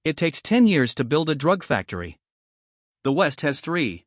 It takes 10 years to build a drug factory. The West has 3.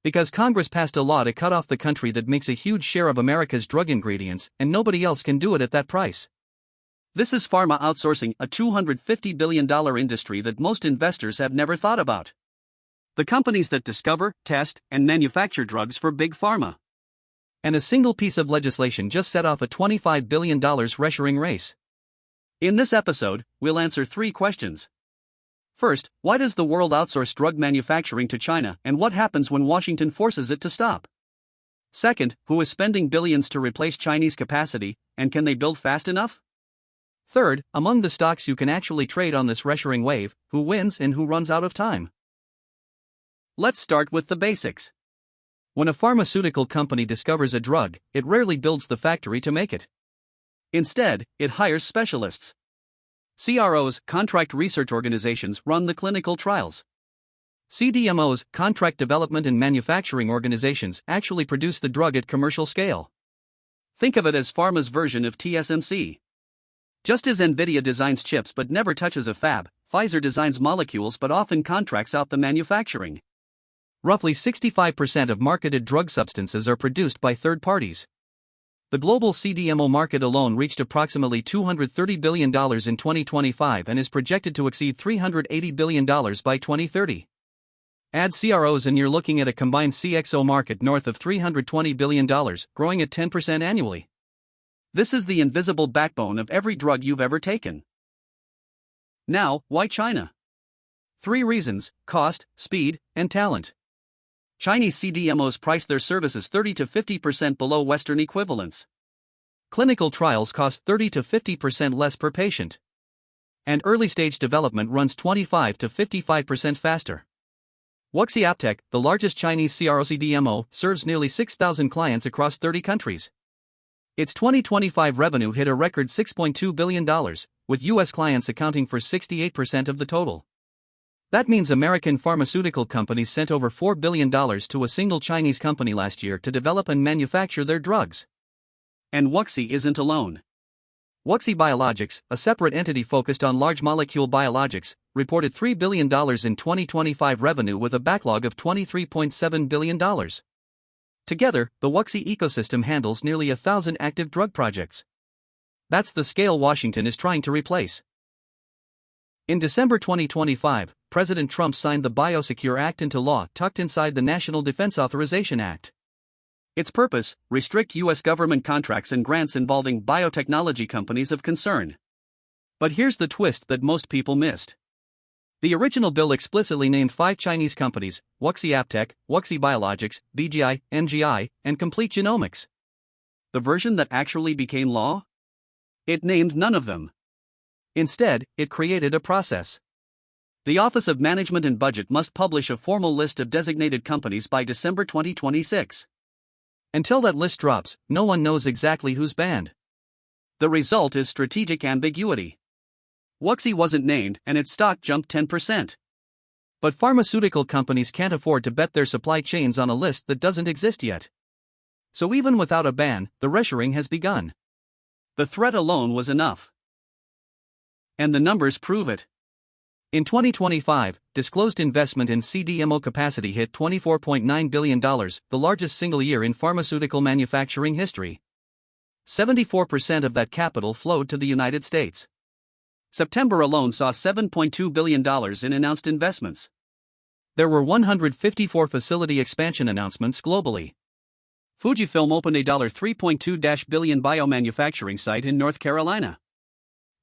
Because Congress passed a law to cut off the country that makes a huge share of America's drug ingredients, and nobody else can do it at that price. This is pharma outsourcing, a $250 billion industry that most investors have never thought about. The companies that discover, test, and manufacture drugs for big pharma. And a single piece of legislation just set off a $25 billion reshoring race. In this episode, we'll answer 3 questions. First, why does the world outsource drug manufacturing to China, and what happens when Washington forces it to stop? Second, who is spending billions to replace Chinese capacity, and can they build fast enough? Third, among the stocks you can actually trade on this reshoring wave, who wins and who runs out of time? Let's start with the basics. When a pharmaceutical company discovers a drug, it rarely builds the factory to make it. Instead, it hires specialists. CROs, contract research organizations, run the clinical trials. CDMOs, contract development and manufacturing organizations, actually produce the drug at commercial scale. Think of it as pharma's version of TSMC. Just as Nvidia designs chips but never touches a fab, Pfizer designs molecules but often contracts out the manufacturing. Roughly 65% of marketed drug substances are produced by third parties. The global CDMO market alone reached approximately $230 billion in 2025 and is projected to exceed $380 billion by 2030. Add CROs and you're looking at a combined CXO market north of $320 billion, growing at 10% annually. This is the invisible backbone of every drug you've ever taken. Now, why China? 3 reasons: cost, speed, and talent. Chinese CDMOs price their services 30 to 50% below Western equivalents. Clinical trials cost 30 to 50% less per patient. And early-stage development runs 25 to 55% faster. WuXi AppTec, the largest Chinese CRO CDMO, serves nearly 6,000 clients across 30 countries. Its 2025 revenue hit a record $6.2 billion, with U.S. clients accounting for 68% of the total. That means American pharmaceutical companies sent over $4 billion to a single Chinese company last year to develop and manufacture their drugs. And WuXi isn't alone. WUXIY Biologics, a separate entity focused on large molecule biologics, reported $3 billion in 2025 revenue with a backlog of $23.7 billion. Together, the WuXi ecosystem handles nearly 1,000 active drug projects. That's the scale Washington is trying to replace. In December 2025, President Trump signed the BIOSECURE Act into law, tucked inside the National Defense Authorization Act. Its purpose: restrict U.S. government contracts and grants involving biotechnology companies of concern. But here's the twist that most people missed. The original bill explicitly named 5 Chinese companies: WuXi AppTec, WuXi Biologics, BGI, NGI, and Complete Genomics. The version that actually became law? It named none of them. Instead, it created a process. The Office of Management and Budget must publish a formal list of designated companies by December 2026. Until that list drops, no one knows exactly who's banned. The result is strategic ambiguity. WuXi wasn't named, and its stock jumped 10%. But pharmaceutical companies can't afford to bet their supply chains on a list that doesn't exist yet. So even without a ban, the reshoring has begun. The threat alone was enough. And the numbers prove it. In 2025, disclosed investment in CDMO capacity hit $24.9 billion, the largest single year in pharmaceutical manufacturing history. 74% of that capital flowed to the United States. September alone saw $7.2 billion in announced investments. There were 154 facility expansion announcements globally. Fujifilm opened a $3.2 billion biomanufacturing site in North Carolina.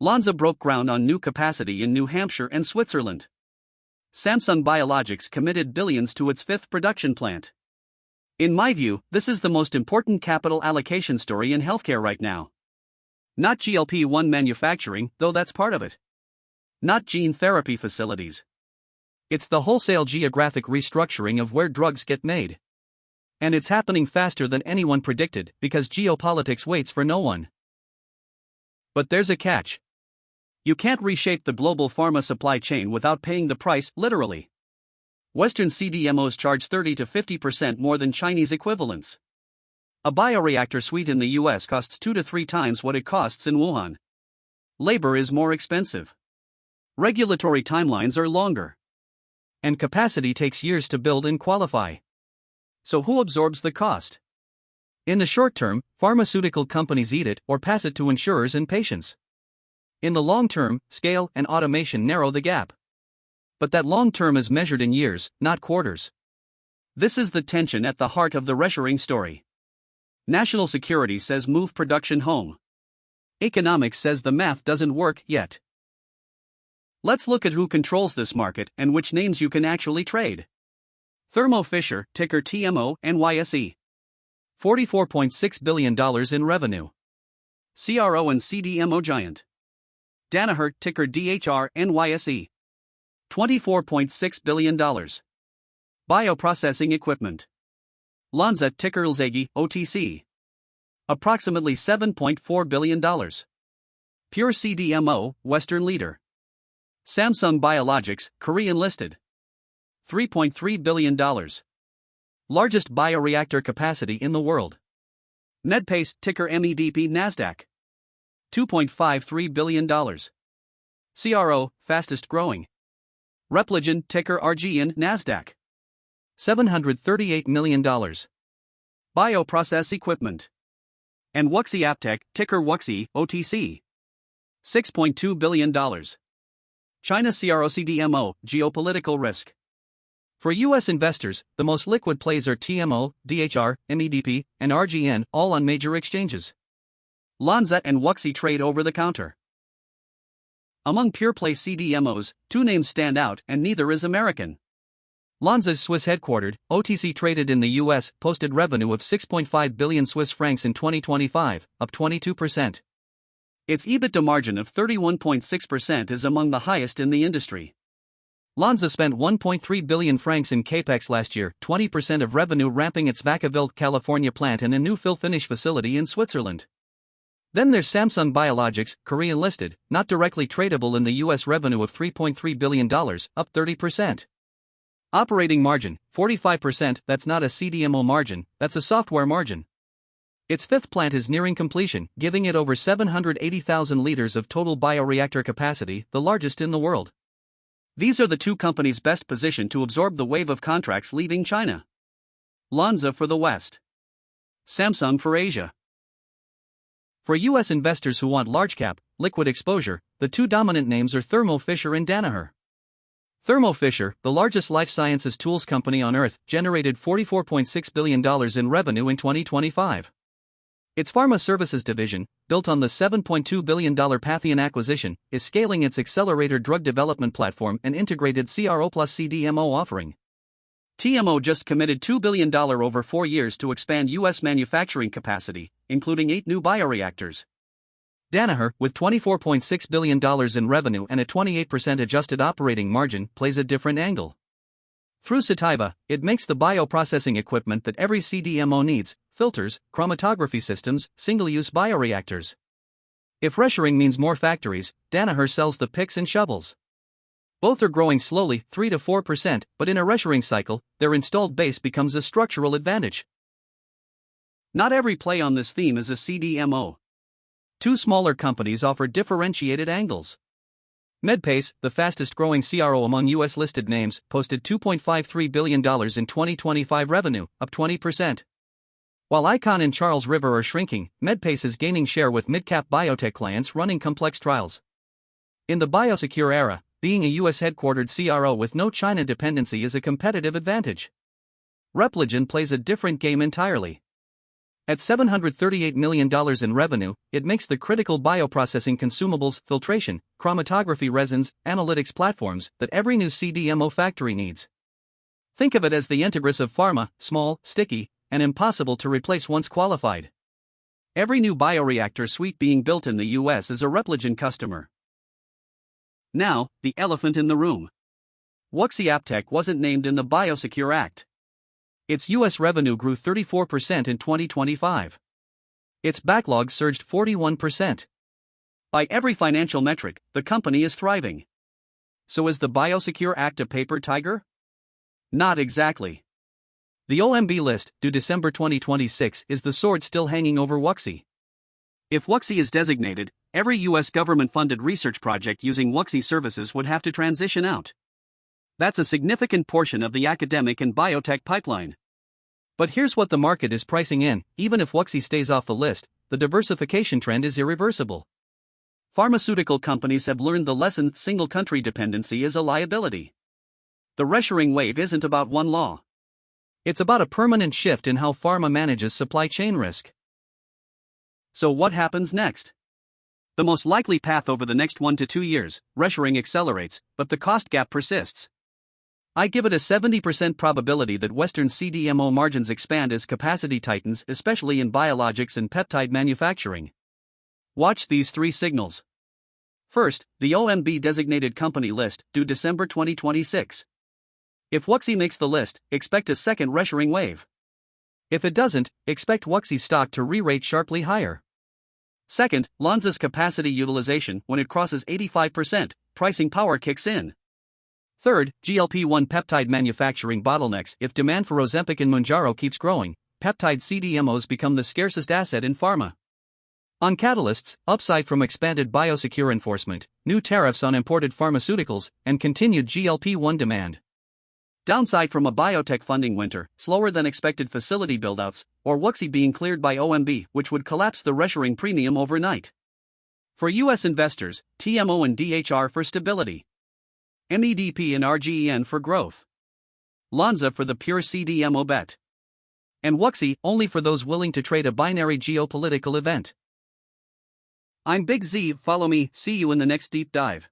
Lonza broke ground on new capacity in New Hampshire and Switzerland. Samsung Biologics committed billions to its 5th production plant. In my view, this is the most important capital allocation story in healthcare right now. Not GLP-1 manufacturing, though that's part of it. Not gene therapy facilities. It's the wholesale geographic restructuring of where drugs get made. And it's happening faster than anyone predicted, because geopolitics waits for no one. But there's a catch. You can't reshape the global pharma supply chain without paying the price, literally. Western CDMOs charge 30 to 50% more than Chinese equivalents. A bioreactor suite in the US costs 2 to 3 times what it costs in Wuhan. Labor is more expensive. Regulatory timelines are longer. And capacity takes years to build and qualify. So who absorbs the cost? In the short term, pharmaceutical companies eat it or pass it to insurers and patients. In the long term, scale and automation narrow the gap. But that long term is measured in years, not quarters. This is the tension at the heart of the reshoring story. National security says move production home. Economics says the math doesn't work yet. Let's look at who controls this market and which names you can actually trade. Thermo Fisher, ticker TMO, NYSE. $44.6 billion in revenue. CRO and CDMO giant. Danaher, ticker DHR, NYSE. $24.6 billion. Bioprocessing equipment. Lonza, ticker LZAGY, OTC. Approximately $7.4 billion. Pure CDMO, Western leader. Samsung Biologics, Korean listed. $3.3 billion. Largest bioreactor capacity in the world. Medpace, ticker MEDP, NASDAQ. $2.53 billion. CRO, fastest growing. Repligen, ticker RGEN, NASDAQ. $738 million. Bioprocess equipment. And WuXi AppTec, ticker WUXIY, OTC. $6.2 billion. China CRO CDMO, geopolitical risk. For U.S. investors, the most liquid plays are TMO, DHR, MEDP, and RGEN, all on major exchanges. Lonza and WuXi trade over the counter. Among pure-play CDMOs, two names stand out and neither is American. Lonza's Swiss-headquartered, OTC traded in the U.S., posted revenue of 6.5 billion Swiss francs in 2025, up 22%. Its EBITDA margin of 31.6% is among the highest in the industry. Lonza spent 1.3 billion francs in capex last year, 20% of revenue, ramping its Vacaville, California plant and a new fill-finish facility in Switzerland. Then there's Samsung Biologics, Korean listed, not directly tradable in the U.S., revenue of $3.3 billion, up 30%. Operating margin, 45%. That's not a CDMO margin, that's a software margin. Its fifth plant is nearing completion, giving it over 780,000 liters of total bioreactor capacity, the largest in the world. These are the two companies best positioned to absorb the wave of contracts leaving China. Lonza for the West. Samsung for Asia. For U.S. investors who want large-cap, liquid exposure, the two dominant names are Thermo Fisher and Danaher. Thermo Fisher, the largest life sciences tools company on Earth, generated $44.6 billion in revenue in 2025. Its pharma services division, built on the $7.2 billion Patheon acquisition, is scaling its accelerator drug development platform and integrated CRO plus CDMO offering. TMO just committed $2 billion over 4 years to expand U.S. manufacturing capacity, including 8 new bioreactors. Danaher, with $24.6 billion in revenue and a 28% adjusted operating margin, plays a different angle. Through Sativa, it makes the bioprocessing equipment that every CDMO needs: filters, chromatography systems, single-use bioreactors. If reshoring means more factories, Danaher sells the picks and shovels. Both are growing slowly, 3 to 4%, but in a reshoring cycle, their installed base becomes a structural advantage. Not every play on this theme is a CDMO. Two smaller companies offer differentiated angles. Medpace, the fastest-growing CRO among U.S.-listed names, posted $2.53 billion in 2025 revenue, up 20%. While Icon and Charles River are shrinking, Medpace is gaining share with mid-cap biotech clients running complex trials. In the BIOSECURE era, being a U.S.-headquartered CRO with no China dependency is a competitive advantage. Repligen plays a different game entirely. At $738 million in revenue, it makes the critical bioprocessing consumables, filtration, chromatography resins, analytics platforms that every new CDMO factory needs. Think of it as the Integris of pharma: small, sticky, and impossible to replace once qualified. Every new bioreactor suite being built in the US is a Repligen customer. Now, the elephant in the room. WuXi AppTec wasn't named in the BIOSECURE Act. Its U.S. revenue grew 34% in 2025. Its backlog surged 41%. By every financial metric, the company is thriving. So is the BIOSECURE Act a paper tiger? Not exactly. The OMB list, due December 2026, is the sword still hanging over WuXi. If WuXi is designated, every US government-funded research project using WuXi services would have to transition out. That's a significant portion of the academic and biotech pipeline. But here's what the market is pricing in: even if WuXi stays off the list, the diversification trend is irreversible. Pharmaceutical companies have learned the lesson: single country dependency is a liability. The reshoring wave isn't about one law. It's about a permanent shift in how pharma manages supply chain risk. So what happens next? The most likely path over the next 1 to 2 years, reshoring accelerates, but the cost gap persists. I give it a 70% probability that Western CDMO margins expand as capacity tightens, especially in biologics and peptide manufacturing. Watch these 3 signals. First, the OMB designated company list, due December 2026. If WuXi makes the list, expect a second reshoring wave. If it doesn't, expect WuXi stock to re-rate sharply higher. Second, Lonza's capacity utilization: when it crosses 85%, pricing power kicks in. Third, GLP-1 peptide manufacturing bottlenecks: if demand for Ozempic and Mounjaro keeps growing, peptide CDMOs become the scarcest asset in pharma. On catalysts, upside from expanded BIOSECURE enforcement, new tariffs on imported pharmaceuticals, and continued GLP-1 demand. Downside from a biotech funding winter, slower than expected facility buildouts, or WuXi being cleared by OMB, which would collapse the reshoring premium overnight. For US investors, TMO and DHR for stability. MEDP and RGEN for growth. Lonza for the pure CDMO bet. And WuXi only for those willing to trade a binary geopolitical event. I'm Big Z, follow me, see you in the next deep dive.